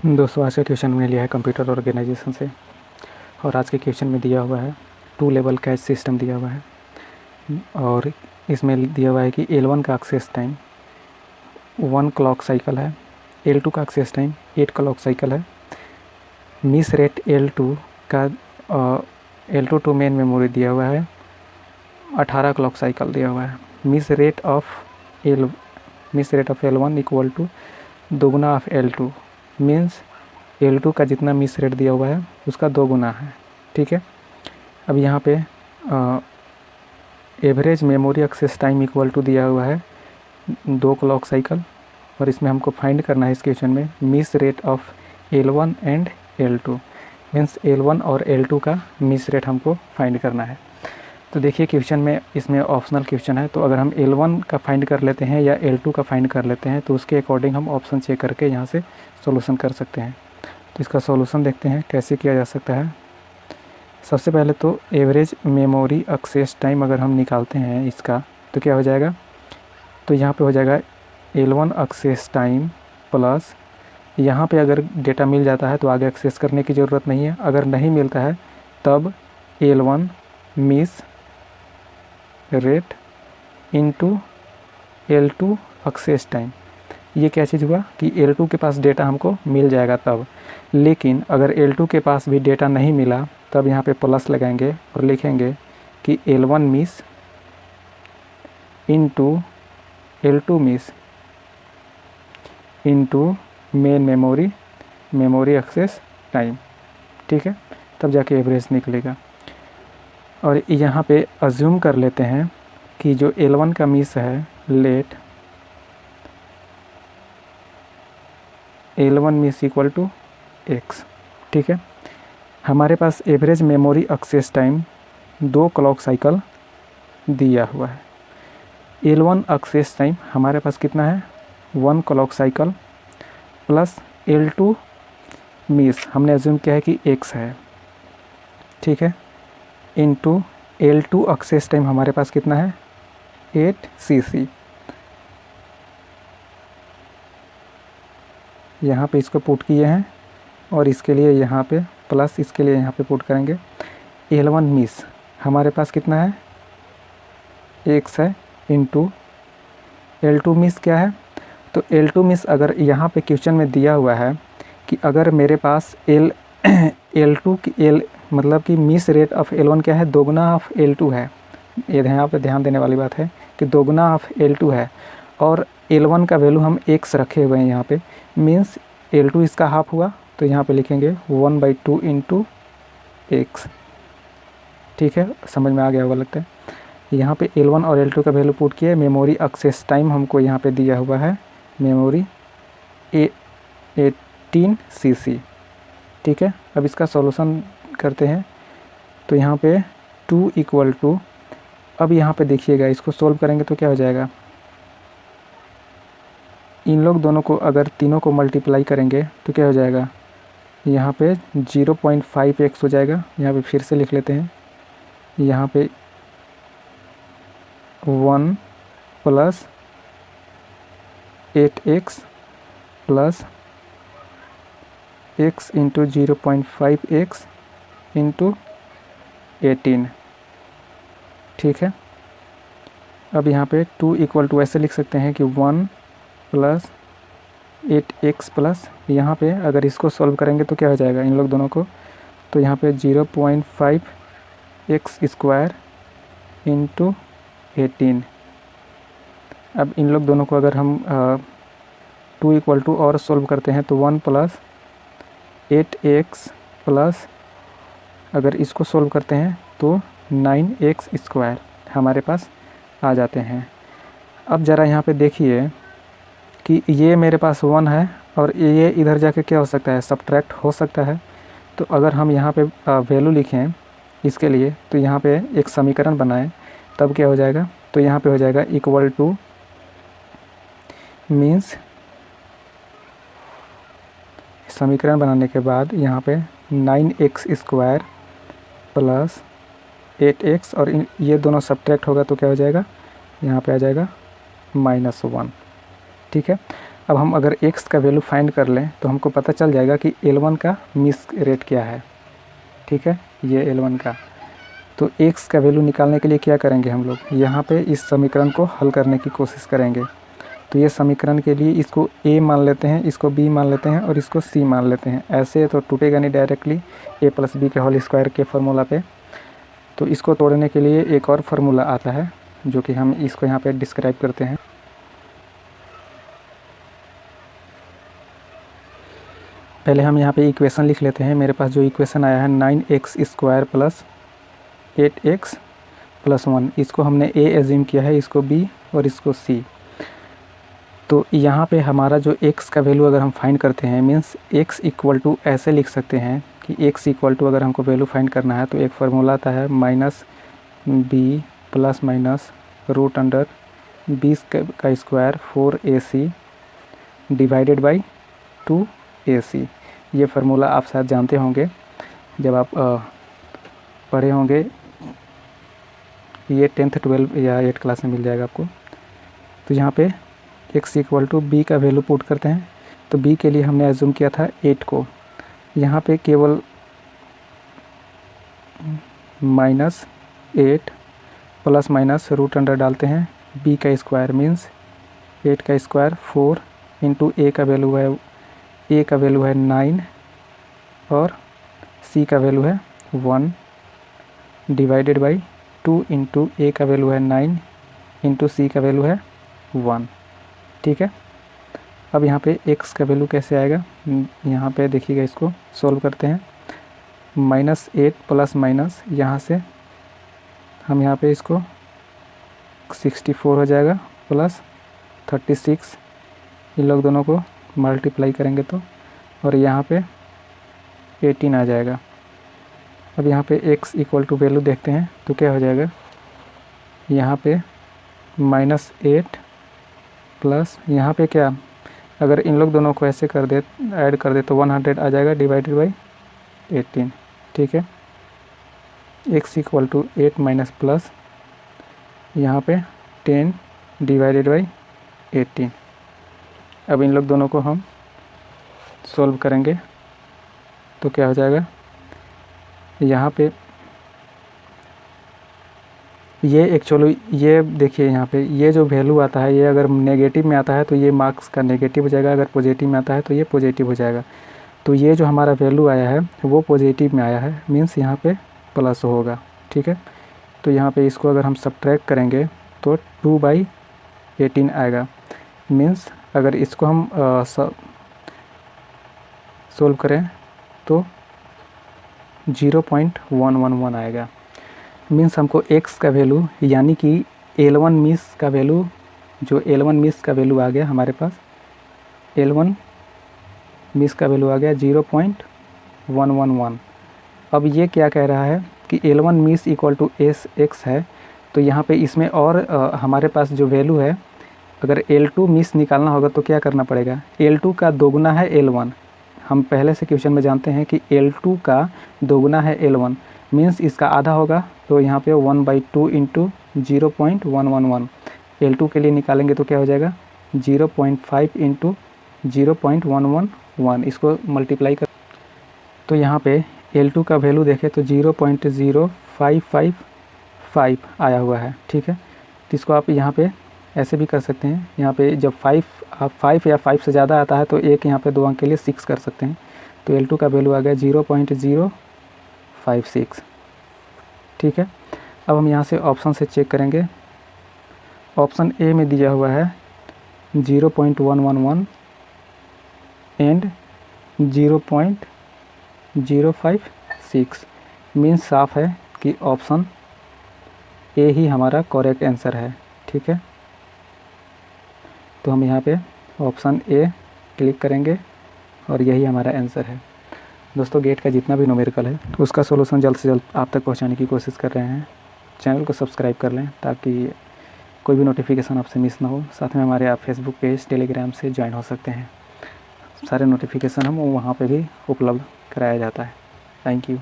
दोस्तों, आज का क्वेश्चन मैंने लिया है कंप्यूटर ऑर्गेनाइजेशन से। और आज के क्वेश्चन में दिया हुआ है 2 लेवल कैश सिस्टम दिया हुआ है। और इसमें दिया हुआ है कि L1 का एक्सेस टाइम 1 क्लॉक साइकिल है, L2 का एक्सेस टाइम 8 क्लॉक साइकिल है। मिस रेट L2 का L2 टू मेन मेमोरी दिया हुआ है 18 क्लॉक साइकिल दिया हुआ है। Miss rate of L1 equal to दोगुना ऑफ L2 मीन्स L2 का जितना मिस रेट दिया हुआ है उसका 2 गुना है। ठीक है, अब यहाँ पे average memory access time equal to दिया हुआ है 2 क्लॉक साइकिल। और इसमें हमको फाइंड करना है इस क्वेश्चन में miss rate of L1 and L2 means L1 और L2 का मिस रेट हमको फाइंड करना है। तो देखिए क्वेश्चन में इसमें ऑप्शनल क्वेश्चन है, तो अगर हम L1 का फाइंड कर लेते हैं या L2 का फाइंड कर लेते हैं तो उसके अकॉर्डिंग हम ऑप्शन चेक करके यहाँ से सॉल्यूशन कर सकते हैं। तो इसका सॉल्यूशन देखते हैं कैसे किया जा सकता है। सबसे पहले तो एवरेज मेमोरी एक्सेस टाइम अगर हम निकालते हैं इसका तो क्या हो जाएगा, तो यहाँ पे हो जाएगा L1 एक्सेस टाइम प्लस यहाँ पे अगर डेटा मिल जाता है तो आगे एक्सेस करने की ज़रूरत नहीं है, अगर नहीं मिलता है तब L1 miss rate into L2 access time. ये क्या चीज़ हुआ कि L2 के पास डेटा हमको मिल जाएगा तब, लेकिन अगर L2 के पास भी डेटा नहीं मिला तब यहाँ पे प्लस लगाएंगे और लिखेंगे कि L1 miss into L2 miss into main memory access time. ठीक है, तब जाके एवरेज निकलेगा। और यहाँ पे अज्यूम कर लेते हैं कि जो L1 का मिस है let L1 miss equal to x। ठीक है, हमारे पास average memory access time 2 clock cycle दिया हुआ है। L1 एक्सेस टाइम हमारे पास कितना है 1 clock cycle plus L2 miss हमने अज्यूम किया है कि x है। ठीक है, इंटू L2 एक्सेस टाइम हमारे पास कितना है 8 cc। यहाँ पे इसको पुट किए हैं और इसके लिए यहाँ पे प्लस इसके लिए यहाँ पे पुट करेंगे। L1 मिस हमारे पास कितना है x है इंटू L2 मिस क्या है, तो L2 मिस अगर यहाँ पे क्वेश्चन में दिया हुआ है कि अगर मेरे पास L2 की मतलब कि मिस रेट ऑफ L1 क्या है दोगुना ऑफ L2 है। ये यहाँ पे ध्यान देने वाली बात है कि दोगुना ऑफ L2 है और L1 का वैल्यू हम x रखे हुए हैं यहाँ पे, मीन्स L2 इसका हाफ हुआ तो यहाँ पे लिखेंगे 1/2 इंटू x। ठीक है, समझ में आ गया होगा लगता है। यहाँ पे L1 और L2 का वैल्यू पुट किए। मेमोरी एक्सेस टाइम हमको यहाँ पे दिया हुआ है मेमोरी 18 cc। ठीक है, अब इसका सॉल्यूशन करते हैं तो यहाँ पे 2 इक्वल टू, अब यहाँ पे देखिएगा इसको सोल्व करेंगे तो क्या हो जाएगा, इन लोग दोनों को अगर तीनों को मल्टीप्लाई करेंगे तो क्या हो जाएगा, यहाँ पे 0.5x हो जाएगा। यहाँ पे फिर से लिख लेते हैं, यहाँ पे 1 plus 8x plus x into 0.5x into 18। ठीक है, अब यहाँ पे 2 इक्वल टू ऐसे लिख सकते हैं कि 1 प्लस 8x प्लस यहाँ पे अगर इसको सॉल्व करेंगे तो क्या हो जाएगा इन लोग दोनों को, तो यहाँ पे 0.5x स्क्वायर इंटू 18। अब इन लोग दोनों को अगर हम 2 इक्वल टू और सॉल्व करते हैं तो 1 प्लस 8x प्लस अगर इसको सॉल्व करते हैं तो 9x स्क्वायर हमारे पास आ जाते हैं। अब ज़रा यहाँ पे देखिए कि ये मेरे पास 1 है और ये इधर जाके क्या हो सकता है सब्ट्रैक्ट हो सकता है। तो अगर हम यहाँ पे वैल्यू लिखें इसके लिए तो यहाँ पे एक समीकरण बनाएं तब क्या हो जाएगा, तो यहाँ पे हो जाएगा इक्वल टू मीन्स समीकरण बनाने के बाद यहाँ पे 9x स्क्वायर प्लस 8x और ये दोनों सब्ट्रैक्ट होगा तो क्या हो जाएगा, यहाँ पे आ जाएगा -1। ठीक है, अब हम अगर x का वैल्यू फाइंड कर लें तो हमको पता चल जाएगा कि L1 का मिस रेट क्या है। ठीक है, ये L1 का। तो x का वैल्यू निकालने के लिए क्या करेंगे हम लोग, यहाँ पे इस समीकरण को हल करने की कोशिश करेंगे। तो ये समीकरण के लिए इसको a मान लेते हैं, इसको b मान लेते हैं और इसको c मान लेते हैं। ऐसे तो टूटेगा नहीं डायरेक्टली a + b के होल स्क्वायर के फार्मूला पे। तो इसको तोड़ने के लिए एक और फार्मूला आता है जो कि हम इसको यहाँ पे डिस्क्राइब करते हैं। पहले हम यहाँ पे इक्वेशन लिख लेते हैं। मेरे पास जो इक्वेशन आया है 9x² + 8x + 1, इसको हमने a एज्यूम किया है, इसको b और इसको c। तो यहाँ पे हमारा जो x का वैल्यू अगर हम फाइंड करते हैं, मीन्स x = ऐसे लिख सकते हैं कि x = अगर हमको वैल्यू फाइंड करना है तो एक फार्मूला आता है -b ± √b² 4ac / 2ac। ये फार्मूला आप शायद जानते होंगे, जब आप पढ़े होंगे, ये 10th 12 या 8 क्लास में मिल जाएगा आपको। तो यहाँ पे x = b का वैल्यू पुट करते हैं। तो b के लिए हमने एज्यूम किया था 8 को, यहाँ पे केवल -8 ± √ डालते हैं। b का स्क्वायर मीन्स 8 का स्क्वायर 4 इंटू a का वैल्यू है 9 और c का वैल्यू है 1 / 2 इंटू a का वैल्यू है 9 इंटू c का वैल्यू है 1। ठीक है, अब यहाँ पे x का वैल्यू कैसे आएगा, यहाँ पे देखिएगा, इसको सॉल्व करते हैं। -8 ± यहाँ से हम यहाँ पे इसको 64 हो जाएगा प्लस 36, इन लोग दोनों को मल्टीप्लाई करेंगे तो, और यहाँ पे 18 आ जाएगा। अब यहाँ पे x = वैल्यू देखते हैं तो क्या हो जाएगा, यहाँ पे -8 प्लस यहाँ पे क्या, अगर इन लोग दोनों को ऐसे कर दे, ऐड कर दे तो 100 आ जाएगा / 18। ठीक है, x = 8 माइनस प्लस यहाँ पे 10 / 18। अब इन लोग दोनों को हम सॉल्व करेंगे तो क्या हो जाएगा, यहाँ पे ये एक्चुअली, ये देखिए यहाँ पे ये जो वैल्यू आता है, ये अगर नेगेटिव में आता है तो ये मार्क्स का नेगेटिव हो जाएगा, अगर पॉजिटिव में आता है तो ये पॉजिटिव हो जाएगा। तो ये जो हमारा वैल्यू आया है वो पॉजिटिव में आया है, मीन्स यहाँ पे प्लस होगा। ठीक है, तो यहाँ पे इसको अगर हम सब्ट्रैक्ट करेंगे तो 2/18 आएगा। मीन्स अगर इसको हम सोल्व करें तो 0.111 आएगा। मीन्स हमको x का वैल्यू, यानी कि L1 मिस का वैल्यू, जो L1 मिस का वैल्यू आ गया हमारे पास, L1 मिस का वैल्यू आ गया 0.111। अब ये क्या कह रहा है कि L1 मिस = SX है, तो यहाँ पे इसमें और हमारे पास जो वैल्यू है, अगर L2 मिस निकालना होगा तो क्या करना पड़ेगा, L2 का दोगुना है L1। हम पहले से क्वेश्चन में जानते हैं कि L2 का दोगुना है L1, मीन्स इसका आधा होगा, तो यहाँ पे 1/2 इंटू 0.111। L2 के लिए निकालेंगे तो क्या हो जाएगा, 0.5 इंटू 0.111, इसको मल्टीप्लाई कर, तो यहाँ पे L2 का वैल्यू देखें तो 0.0555 आया हुआ है। ठीक है, तो इसको आप यहाँ पे ऐसे भी कर सकते हैं, यहाँ पे जब 5 या 5 से ज़्यादा आता है तो एक यहाँ पे 2 अंक के लिए 6 कर सकते हैं। तो L2 का वैल्यू आ गया 0.056। ठीक है, अब हम यहाँ से ऑप्शन से चेक करेंगे। ऑप्शन ए में दिया हुआ है 0.111 एंड 0.056, मीन्स साफ है कि ऑप्शन ए ही हमारा करेक्ट आंसर है। ठीक है, तो हम यहाँ पे ऑप्शन ए क्लिक करेंगे और यही हमारा आंसर है। दोस्तों, गेट का जितना भी न्यूमेरिकल है तो उसका सॉल्यूशन जल्द से जल्द आप तक पहुँचाने की कोशिश कर रहे हैं। चैनल को सब्सक्राइब कर लें ताकि कोई भी नोटिफिकेशन आपसे मिस ना हो। साथ में हमारे आप फेसबुक पेज, टेलीग्राम से ज्वाइन हो सकते हैं। सारे नोटिफिकेशन हम वहाँ पे भी उपलब्ध कराया जाता है। Thank you.